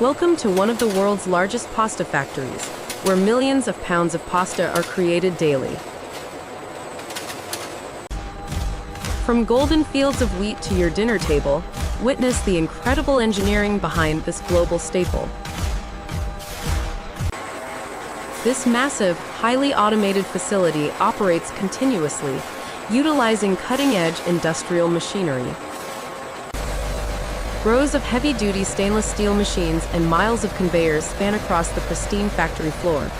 Welcome to one of the world's largest pasta factories, where millions of pounds of pasta are created daily. From golden fields of wheat to your dinner table, witness the incredible engineering behind this global staple. This massive, highly automated facility operates continuously, utilizing cutting-edge industrial machinery. Rows of heavy-duty stainless steel machines and miles of conveyors span across the pristine factory floor.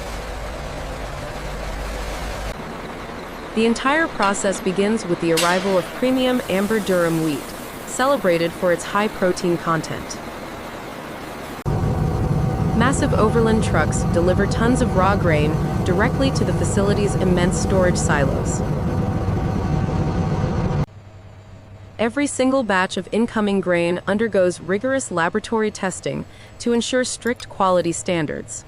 The entire process begins with the arrival of premium amber durum wheat, celebrated for its high protein content. Massive overland trucks deliver tons of raw grain directly to the facility's immense storage silos. Every single batch of incoming grain undergoes rigorous laboratory testing to ensure strict quality standards.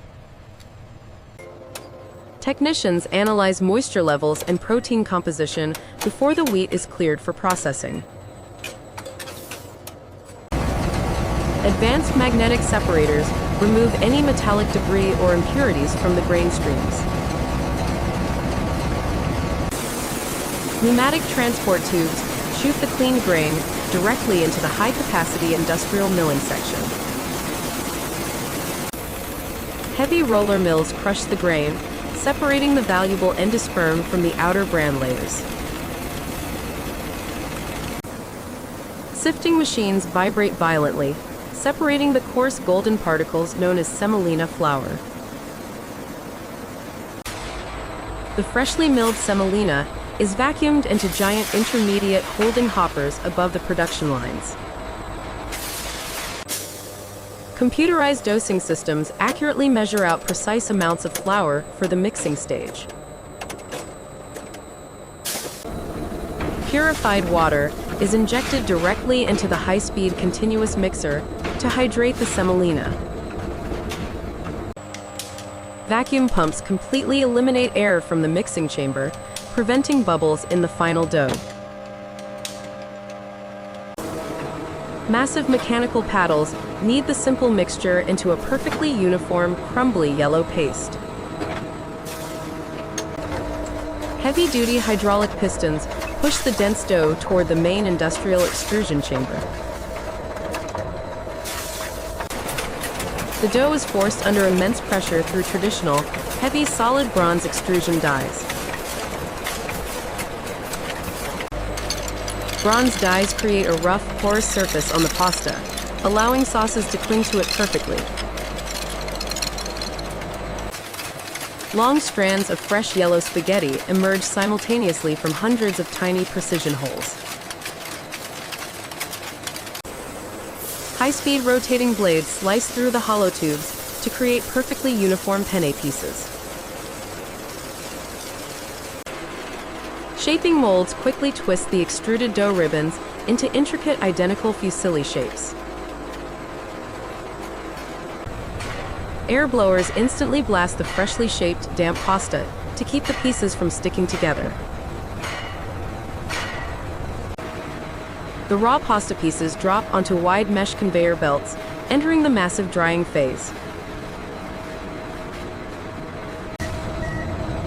Technicians analyze moisture levels and protein composition before the wheat is cleared for processing. Advanced magnetic separators remove any metallic debris or impurities from the grain streams. Pneumatic transport tubes shoot the clean grain directly into the high-capacity industrial milling section. Heavy roller mills crush the grain, separating the valuable endosperm from the outer bran layers. Sifting machines vibrate violently, separating the coarse golden particles known as semolina flour. The freshly milled semolina is vacuumed into giant intermediate holding hoppers above the production lines. Computerized dosing systems accurately measure out precise amounts of flour for the mixing stage. Purified water is injected directly into the high-speed continuous mixer to hydrate the semolina. Vacuum pumps completely eliminate air from the mixing chamber, preventing bubbles in the final dough. Massive mechanical paddles knead the simple mixture into a perfectly uniform, crumbly yellow paste. Heavy-duty hydraulic pistons push the dense dough toward the main industrial extrusion chamber. The dough is forced under immense pressure through traditional, heavy solid bronze extrusion dies. Bronze dies create a rough, porous surface on the pasta, allowing sauces to cling to it perfectly. Long strands of fresh yellow spaghetti emerge simultaneously from hundreds of tiny precision holes. High-speed rotating blades slice through the hollow tubes to create perfectly uniform penne pieces. Shaping molds quickly twist the extruded dough ribbons into intricate identical fusilli shapes. Air blowers instantly blast the freshly shaped, damp pasta to keep the pieces from sticking together. The raw pasta pieces drop onto wide mesh conveyor belts, entering the massive drying phase.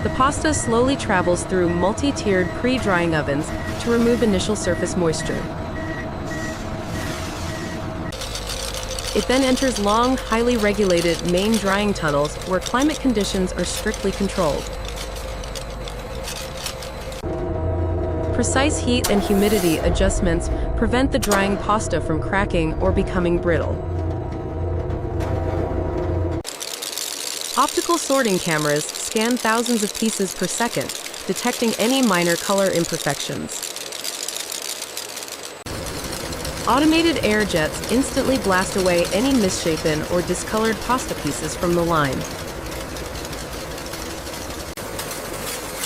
The pasta slowly travels through multi-tiered pre-drying ovens to remove initial surface moisture. It then enters long, highly regulated main drying tunnels where climate conditions are strictly controlled. Precise heat and humidity adjustments prevent the drying pasta from cracking or becoming brittle. Optical sorting cameras scan thousands of pieces per second, detecting any minor color imperfections. Automated air jets instantly blast away any misshapen or discolored pasta pieces from the line.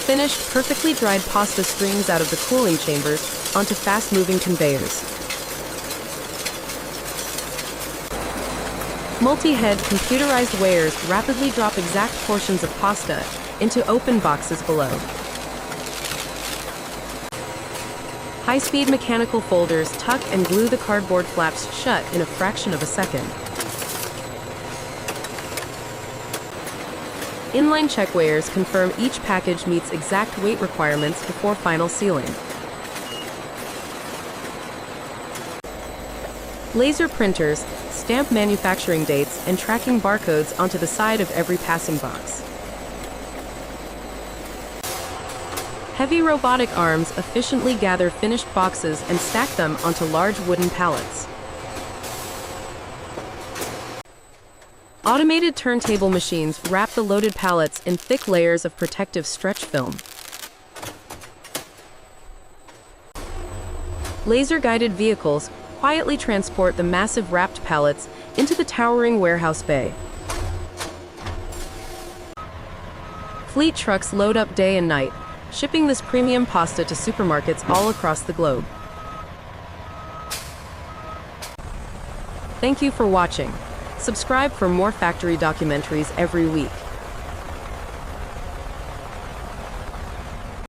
Finished, perfectly dried pasta streams out of the cooling chambers onto fast-moving conveyors. Multi-head computerized weighers rapidly drop exact portions of pasta into open boxes below. High-speed mechanical folders tuck and glue the cardboard flaps shut in a fraction of a second. Inline check weighers confirm each package meets exact weight requirements before final sealing. Laser printers stamp manufacturing dates and tracking barcodes onto the side of every passing box. Heavy robotic arms efficiently gather finished boxes and stack them onto large wooden pallets. Automated turntable machines wrap the loaded pallets in thick layers of protective stretch film. Laser-guided vehicles quietly transport the massive wrapped pallets into the towering warehouse bay. Fleet trucks load up day and night, shipping this premium pasta to supermarkets all across the globe. Thank you for watching. Subscribe for more factory documentaries every week.